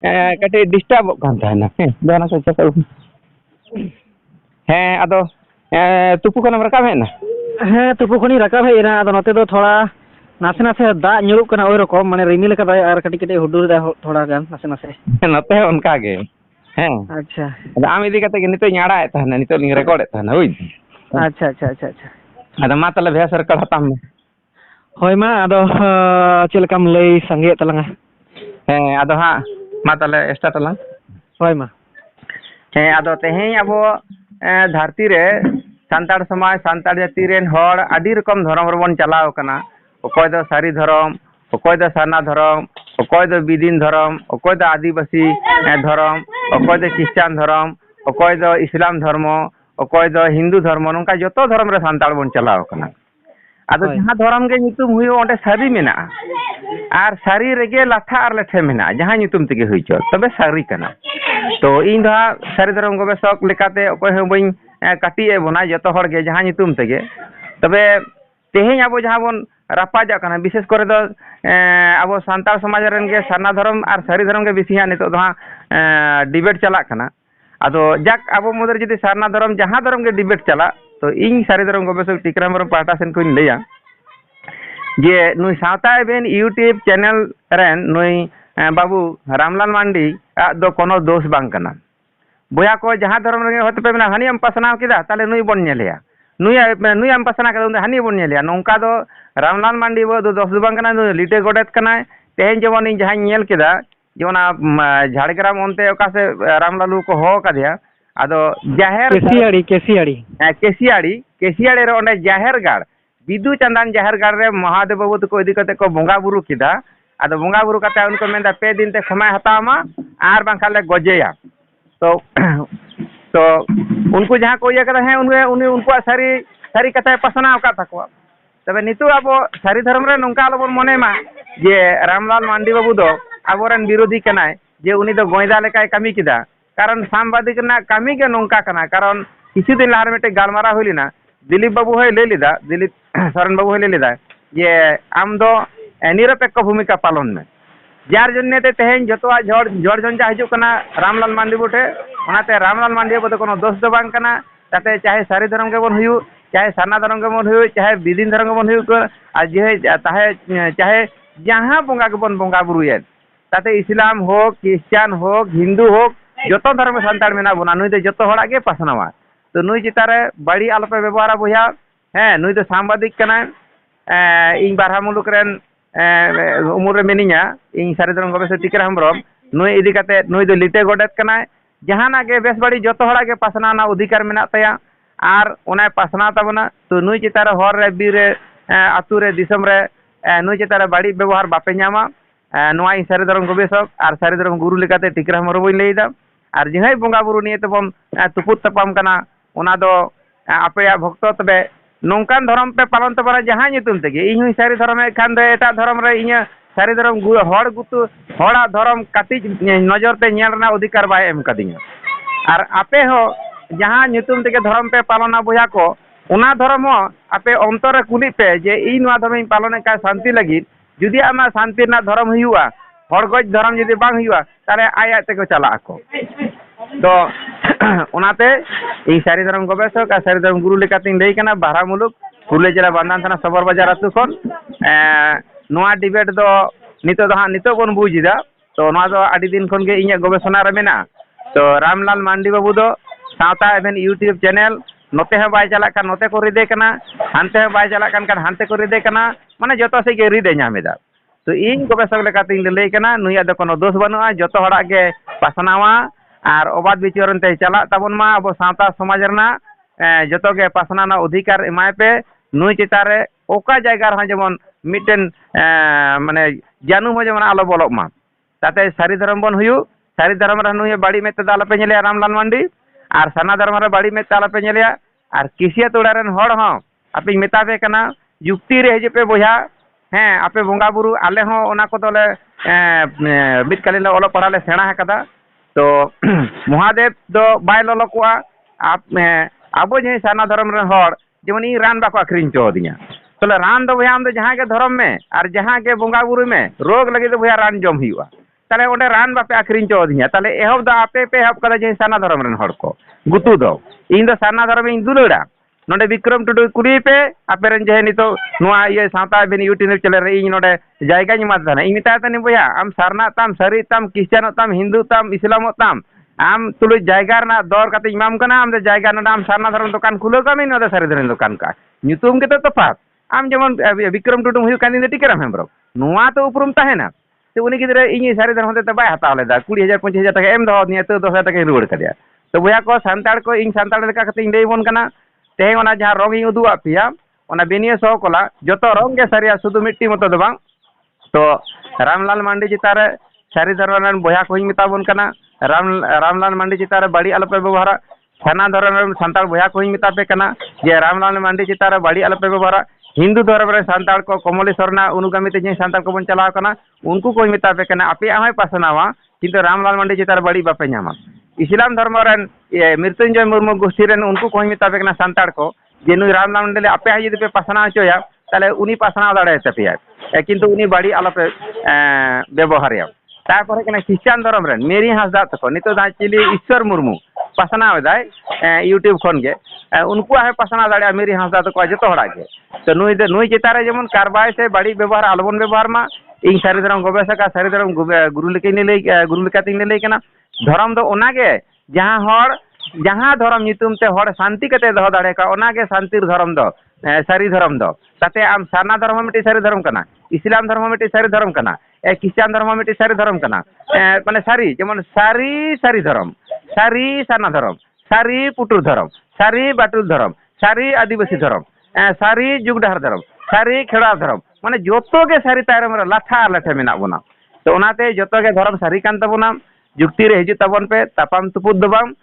कटे disturb kan tahena jangan saja tahu ado tupu kana rakam hena तुपु खनि राकाब हेना आदो नते दो थोड़ा नासे नासे दाग nyuruk kana ओइ रकम माने रिमिल कदाय आर कटि कटि हुडुर दा थोड़ा गान नासे नासे नते उनका गे अच्छा ado am idi kate ge nito nyara et tahena nito ling record et tahena oi अच्छा अच्छा अच्छा अच्छा ado ma tale bhaya sarkal hatam होय मा आदो चेलकाम लई संगे तलंगा ado ha ma tale start talang होय मा ado teheñ abo dharti re santar samaj santar jati ren hor adi rokom dhorom rebon chalao kana okoy do sari dhorom okoy do sarna dhorom okoy do bidin dhorom okoy do adibasi dhorom okoy do christian dhorom okoy do islam dharmo okoy do hindu dharmo nongka joto dhorom re santar bon chalao kana ado jaha dhorom ge nyutum huyo onde sari mena ar sari rege latha ar lethe mena jaha nyutum tege huicho tobe sari kana तो इन दो सारी धर्म गवेषक लेकाते अकोय हो बई काटी ए बना जतो हर गे जहां नितुम तेगे तबे तेहेñ आबो जहां बन रापाजा kana विशेष करे दो आबो सांताल समाज रेन गे सरना धर्म आर सारी धर्म गे बिसिया नितो दो डिबेट चला kana आदो जाक आबो मदर जदि सरना धर्म जहां धर्म गे डिबेट चला तो इन सारी धर्म गवेषक टिकराम पाटा सेन कोइन लेया जे नुई सावता एबेन यूट्यूब चैनल रेन नुई बाबू रामलाल मांडी दो कोनो दोष बांग कना बोया को जहां धर्म रे होते पे हानि हम पसनाव किदा ताले नुई बन नेलिया नुई हम पसना कदा हानि बन नेलिया नोंका दो रामलाल मांडी वो दो दोष बांग कना लिटे गोडेत कना तेहेñ जेमन इन जहां नेल किदा जेना झाड़ग्राम ओनते ओका से रामलालू को हो कदिया आदो जाहेर केसियाड़ी रे ओंडे जाहेर गाड़ बिदु चंदन जाहेर गाड़ रे महादेव बाबू को इदी कते को बोंगा बुरु किदा आदो बोंगा बुरु कते उनको मेंदा पे दिन ते खमाय हतामा आर बांखाले गजेया तो तो उनको जहां को ये कदा है उनको सारी कथा पसना का थको तबे नितु आबो सारी धर्म रे नोंका आलोबन मने मा जे रामलाल मांडी बाबू दो आबोरन विरोधी कनाय जे उनी दो गोयदा लेकाय कमी किदा कारण सांबादिक ना कमी के नोंका कना कारण किसी दिन लार मेटे गालमारा होलिना दिलीप बाबू है ले लिदा दिलीप सरन बाबू है ले लिदा जे आम दो निरपेक्ष भूमिका पालन में जार जन्ने ते तेहेñ जतोआ जड़ जंजा हिजु कना रामलाल मांडी बुटे ओनाते रामलाल मांडी बदो कोनो दोष दो बांग कना ताते चाहे सारी धर्म के बन हुयु चाहे सरना धर्म के बन हुयु चाहे बिदिन धर्म के बन हुयु आ जे चाहे जहां बोंगा के बन बोंगा बुरुए ताते इस्लाम हो क्रिश्चियन हो हिंदू हो जतो धर्म संताड़ मेना बना नुई दे जतो हड़ा के पासनावा तो नुई चितारे बड़ी आलोपे व्यवहार बुया नुई दो सांबादिक कना इन बारहा मुलुक रेन उमुर मेनिया इन सारी धर्म गवेषक टिकरा हेम्ब्रम नुई इदी कते नुई दो लिटे गोडेत कना जहाना के बेस बड़ी जतो हड़ा के पासनाना अधिकार मेना तया आर ओना पासना ताबना तो नुई चितारे हर रे बीर रे आतु रे दिसम रे नुई चितारे बड़ी व्यवहार बापे न्यामा नोआ इन सारी धर्म गवेषक आर सारी धर्म गुरु लेकाते टिकरा हेम्ब्रम बई लेदा आर जहाय बोंगा बुरु निये तबम तुपुत तपाम कना ओना दो आपे भक्त तबे नौकान धर्म पे पालन तबरा जहां नितुम तेगे इन हुई सारी धर्म खान दे एटा धर्म रे इन सारी धर्म हड़ गुतु हड़ा धर्म काटी नजर ते नेल रना अधिकार बाय एम कदिया आर आपे हो जहां नितुम तेगे धर्म पे पालना बुया को ओना धर्म हो आपे अंतर कुली पे जे इ नवा धर्म पालन का शांति लगी जुदी आमा शांति ना धर्म हुआ हड़ गज धर्म जदी बांग हुआ ताले आया ते को चला को तो ओनाते इ सारी धर्म गवेषक आ सारी धर्म गुरु लेकातिन लई कना बारहा मुलुक पुरुलिया जिला बांदान थाना सबर बाजार आतु खन नोआ डिबेट दो नितो दो नितो बन बुझिदा तो नोआ दो आदि दिन खन गे इnya गवेषणा रे मेना तो रामलाल मांडी बाबू दो सावता एभेन यूट्यूब चैनल नोते है बाय चला का नोते को रिदे कना हानते है बाय चला kan हानते को रिदे कना माने जतो से गे रिदे न्यामेदा तो इन गवेषक लेकातिन लई कना नुया दो कोनो दोष बनुआ जतो हड़ा गे पासनावा आर अबाध विचरण ते चला ताबन मा अब सावता समाज रना जतो गे पासनाना अधिकार एमाय पे नुई चितारे ओका जायगा रहा जेमन मिटेन माने जानू हो जेमन आलो बोलक मा ताते सारी धर्म बन हुयु सारी धर्म रे नुई बाड़ी में ते दाल पे नेलिया रामलाल मांडी आर सना धर्म रे बाड़ी में ताल पे नेलिया आर किसिया तोड़ा रेन हड़ हो आपे मेताबे कना युक्ति रे हिजे पे बोया आपे बोंगा बुरु आले हो ओना को तोले बित कालीन ओलो पढ़ा ले सेणा हकदा तो महादेव दो बाय ललकुआ आप आबो जे साना धर्म रे हड़ जेमन इ रान बाको आखरिन चो दिया तोले रान दो भया हम दो जहां के धर्म में और जहां के बोंगा बुरु में रोग लगे तो भया रान जम हुआ ताले ओंडे रान बापे आखरिन चोदिया ताले एहब दा आपे पे एहब कदा जे साना धर्म रन हड़ को गुतु दो इन दो साना धर्म इन दुलड़ा नोडे विक्रम टुडू कुड़ी पे आपे रन जे नितो नोआ ये सावता बेन यूट्यूब चले रे इन नोडे जायगा नि मात थाना इन मिता तने बोया आम सारना ताम सरी ताम क्रिश्चियन ताम हिंदू ताम इस्लाम ताम आम तुलु जायगा ना दौर काते इमाम कना आम दे जायगा ना आम सारना धर्म दुकान खुलो का मिन नोडे सारी धर्म दुकान का ᱧᱩᱛᱩᱢ ᱜᱮᱛᱚ ᱛᱚᱯᱷᱟᱛ ᱟᱢ ᱡᱮᱢᱚᱱ ᱵᱤᱠᱨᱚᱢ ᱴᱩᱰᱩ ᱦᱩᱭᱩᱜ ᱠᱟᱱ ᱫᱤᱱ ᱴᱤᱠᱟᱹᱨᱟᱢ ᱦᱮᱢᱵᱨᱚᱢ ᱱᱚᱣᱟ ᱛᱚ ᱩᱯᱨᱩᱢ ᱛᱟᱦᱮᱱᱟ ᱛᱚ ᱩᱱᱤ ᱜᱤᱫᱽᱨᱟᱹ ᱤᱧ ᱥᱟᱹᱨᱤ ᱫᱷᱚᱨᱚᱢ ᱦᱚᱛᱮ ᱛᱮ ᱵᱟᱭ ᱦᱟᱛᱟᱣ ᱞᱮᱫᱟ 20000 25000 ᱴᱟᱠᱟ ᱮᱢ ᱫᱚᱦᱚ ᱟᱫᱤᱧᱟ ᱛᱚ 10000 ᱴᱟᱠᱟᱧ ᱨᱩᱣᱟᱹᱲ ᱠᱟᱫᱮᱭᱟ ᱛᱚ ᱵᱚᱭᱦᱟ ᱠᱚ ᱥᱟᱱᱛᱟᱲ ᱠᱚ ᱤᱧ ᱥᱟᱱᱛᱟᱲ ᱞᱮᱠᱟ ᱠᱟᱛᱮ ᱤᱧ ᱞᱟᱹᱭᱵᱚᱱ ᱠᱟᱱᱟ ᱛᱮᱦᱮᱧ ᱚᱱᱟ ᱡᱟᱦᱟᱸ ᱨᱚᱝ ᱤᱧ ᱩᱫᱩᱜ ᱟᱫ ᱯᱮᱭᱟ ᱚᱱᱟ ᱵᱮᱱᱤᱭᱟᱹ ᱥᱚᱦᱚ ᱠᱚᱞᱟ ᱡᱚᱛᱚ ᱨᱚᱝ ᱜᱮ ᱥᱟᱹᱨᱤᱭᱟ ᱥᱩᱫᱷᱩ ᱢᱤᱫᱴᱤ ᱢᱚᱛᱚ ᱫᱚ ᱵᱟᱝ ᱛᱚ ᱨᱟᱢᱞᱟᱞ ᱢᱟᱱᱰᱤ ᱪᱮᱛᱟᱱ ᱨᱮ ᱥᱟᱹᱨᱤ ᱫᱷᱚᱨᱚᱢ ᱨᱮᱱ ᱵᱚᱭᱦᱟ ᱠᱚᱧ ᱢᱮᱛᱟᱵᱚᱱ ᱠᱟᱱᱟ ᱨᱟᱢᱞᱟᱞ ᱢᱟᱱᱰᱤ ᱪᱮᱛᱟᱱ ᱨᱮ ᱵᱟᱹᱲᱤᱡ ᱟᱞᱚᱯᱮ ᱵᱮᱵᱚᱦᱟᱨᱟ ᱥᱟᱱᱟ ᱫᱷᱚᱨᱚᱢ ᱨᱮᱱ ᱥᱟᱱᱛᱟᱲ ᱵᱚᱭᱦᱟ ᱠᱚᱧ ᱢᱮᱛᱟᱯᱮ ᱠᱟᱱᱟ ᱡᱮ ᱨᱟᱢᱞᱟᱞ ᱢᱟᱱᱰᱤ ᱪᱮᱛᱟᱱ ᱨᱮ ᱵᱟᱹᱲᱤᱡ ᱟᱞᱚᱯᱮ ᱵᱮᱵᱚᱦᱟᱨᱟ हिंदू धर्म रे सांताड़ को कमलेश्वर ना अनुगामी ते सांताड़ को बन चलाव कना उनको कोई मेतापे कना आपे आहोय पासनावा किंतु रामलाल मंडी चितार बड़ी बापे नामा इस्लाम धर्म रेन मृत्युंजय मुर्मू गोष्ठी रेन उनको कोई मेतापे कना सांताड़ को जे नु रामलाल मंडी आपे हा यदि पे पासना चोया ताले उनी पासना दाड़े तपिया किंतु उनी बड़ी आलोपे व्यवहारिया तारपर कना क्रिश्चियन धर्म रेन मेरी हासदा तको नितो दा चिली ईश्वर मुर्मू पासना दाय यूट्यूब खन गे उनको आहे पासना दाड़े मेरी हासदा तको जतो हड़ा गे तो नुई चितारे जेमन कारबाय से बड़ी व्यवहार आलोबन व्यवहार मा इन सारी धर्म गवेषका सारी धर्म गुरु लेकिन लई गुरु लेकातिन लई कना धर्म दो ओनागे जहां धर्म नितुम ते हर शांति कते दह दाड़े का ओनागे शांतिर धर्म दो सारी धर्म दो ताते आम सारना धर्म मिटी सारी धर्म कना इस्लाम धर्म मिटी सारी धर्म कना क्रिश्चियन धर्म मिटी सारी धर्म कना माने सारी जेमन सारी धर्म सारी सारना धर्म सारी पुटुर धर्म सारी बाटुल धर्म सारी आदिवासी धर्म सारी जुग डहर धर्म सारी खेड़ा धर्म माने जोतो के सारी तायरम रे लाठा लाठे मेना बोना तो ओनाते जोतो के धर्म सारी कान तबोना जुक्ति रे हिजु तबन पे तापाम तुपुद दो बांग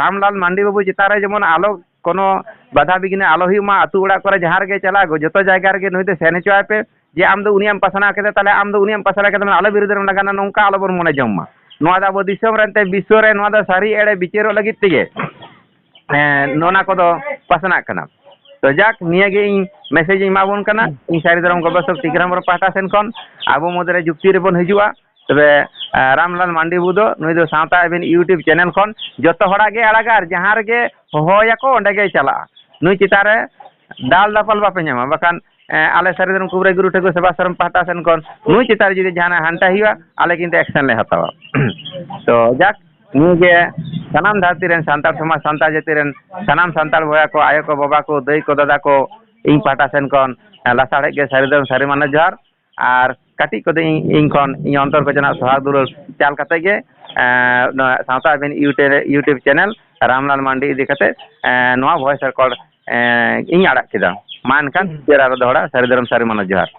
रामलाल मांडी बाबू चितारे जेमन आलो कोनो बाधा बिघ्न आलो हुमा अतु ओड़ा करे जहार गे चला गो जोतो जायगा रे नइते सेने चोय पे जे आम दो उनियाम पासना केते ताले आम दो उनियाम पासना केते आलो बिरुद्ध रे लगाना नोंका आलो बन मने जम्मा नोआ दा बो दिसम रनते विश्व रे नोआ दा सारी एड़े बिचेरो लगित तेगे नोना को दो पासना कना तो जाक नियागे इन मेसेज इमाबन कना इन सारी धर्म गवेषक टिकराम पाटा सेन खन आबो मदरे जुक्ति रे बन हिजुआ तबे रामलाल मांडी बुदो नुई दो सावता एबेन यूट्यूब चैनल खन जतो हड़ा गे आड़ागार जहां रे गे होया को ओंडे गे चला नुई चितारे दाल दापल बापे न्यामा बखान आले सारी धर्म कुबरे गुरु ठेको सेवा शर्म पाटा सेन खन नुई चितारे जदि जहां हांटा हिवा आले किंतु एक्शन ले हतावा तो जाक नुगे सनाम धरती रेन सांतार समाज सांतार जाति रेन सनाम सांतार भया को आयो को बाबा को दई को दादा को इन पाटा सेन कन लासाड़े के सारी दम सारी माने जोहार आर काटी को इन कन इन अंतर को जना सोहाग दुलार चाल कते गे सावता बेन यूट्यूब चैनल रामलाल मांडी इदी कते नोआ वॉइस रिकॉर्ड इन आड़ा केदा मान खान तेरा दोहरा सारी धर्म सारी माने जोहार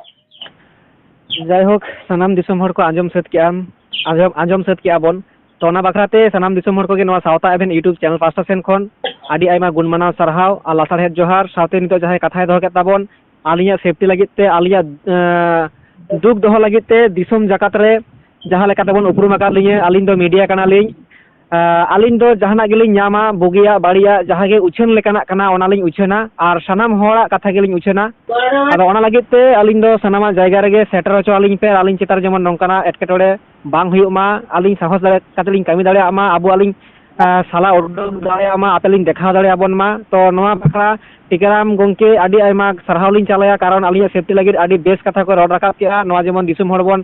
जय होक सनाम दिसम हर को आंजम सेत के आंजम सेत के आबन तो ना बखराते सनाम दिसम हर को गे नोआ सावता एभेन यूट्यूब चैनल पास्टा सेन खन आदि आयमा गुणमाना सरहाव आ लासाड़हेद जोहार साथे नितो जहाय कथाय दोह केत ताबन आलिया सेफ्टी लगित ते आलिया दुख दोह लगित ते दिसम जाकात रे जहां लेका तेबन उपरुम आकाद लिये आलिन दो मीडिया काना लिኝ आलिन दो जहाना गेलिኝ ᱧᱟᱢᱟ बुगिया बाड़िया जहां गे उछन लेकाना काना ओना लिኝ उछना आर सनाम होड़ा कथा गेलिኝ उछना आदो ओना लगित ते आलिन दो सनामा जायगा रेगे सेटर होचो आलिኝ पे आलिñ चितार जेमन नोंकाना एटकेटोड़े बांग हुयुमा आलिñ साहस दाड़े कातेलिñ कामी दाड़े आमा आबो आलिñ साला उडोक दाड़े आमा आपेलिñ देखा दाड़े आबन मा तो नोआ बखरा टिकाराम गोंके आदि आयमा सरहावलिñ चालाया कारण आलिñ सेफ्टी लगित आदि बेस कथा को रोड राकाब केआ नोआ जेमन दिसुम हड़बन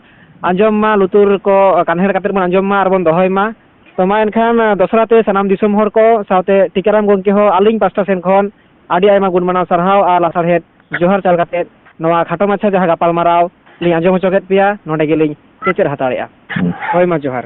आंजम मा लुतुर को कान्हेर कातेर बन आंजम मा आरबन दोहय मा तो मा एनखान दसराते सनाम दिसुम हर को साथे टिकाराम गोंके हो आलिñ पास्टा सेन खन आदि आयमा गुणमाना सरहाव आ लासाड़हेद जोहार चाल काते नोआ खाटो माछा जहां गापाल माराव लिñ आंजम होचो केत पेया नोडे गेलिñ चेचेर हताड़ेआ होय मा जोहार